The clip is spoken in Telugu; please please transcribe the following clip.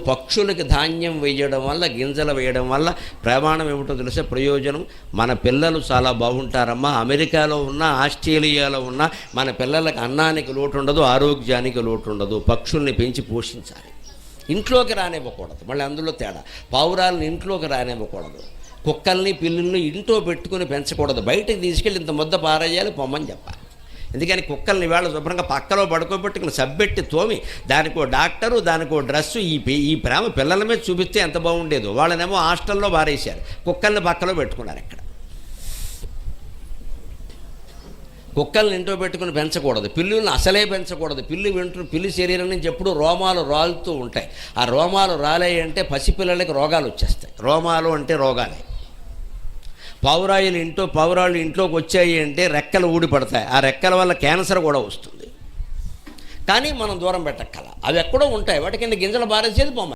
పక్షులకి ధాన్యం వేయడం వల్ల, గింజలు వేయడం వల్ల ప్రమాణం ఏమిటో తెలిసే ప్రయోజనం. మన పిల్లలు చాలా బాగుంటారమ్మా. అమెరికాలో ఉన్న, ఆస్ట్రేలియాలో ఉన్న మన పిల్లలకి అన్నానికి లోటు ఉండదు, ఆరోగ్యానికి లోటు ఉండదు. పక్షుల్ని పెంచి పోషించాలి. ఇంట్లోకి రానివ్వకూడదు. మళ్ళీ అందులో తేడా. పావురాలను ఇంట్లోకి రానివ్వకూడదు. కుక్కల్ని, పిల్లుల్ని ఇంట్లో పెట్టుకుని పెంచకూడదు. బయటకు తీసుకెళ్ళి ఇంత ముద్ద పారేయాలి, పొమ్మని చెప్పాలి. ఎందుకని కుక్కల్ని వేళ శుభ్రంగా పక్కలో పడుకోబెట్టుకుని సబ్బెట్టి తోమి దానికో డాక్టరు, దానికో డ్రెస్సు, ఈ ప్రేమ పిల్లల మీద చూపిస్తే ఎంత బాగుండేదో. వాళ్ళనేమో హాస్టల్లో పారేశారు, కుక్కల్ని పక్కలో పెట్టుకున్నారు. ఇక్కడ కుక్కల్ని ఇంట్లో పెట్టుకుని పెంచకూడదు. పిల్లుల్ని అసలే పెంచకూడదు. పిల్లి శరీరం నుంచి ఎప్పుడూ రోమాలు రాలుతూ ఉంటాయి. ఆ రోమాలు రాలేయంటే పసిపిల్లలకి రోగాలు వచ్చేస్తాయి. రోమాలు అంటే రోగాలే. పావురాళ్ళు ఇంట్లోకి వచ్చాయి అంటే రెక్కలు ఊడిపడతాయి. ఆ రెక్కల వల్ల క్యాన్సర్ కూడా వస్తుంది. కానీ మనం దూరం పెట్టక్కల. అవి ఎక్కడో ఉంటాయి. వాటి కింద గింజలు బారేసేది పొమ్మ.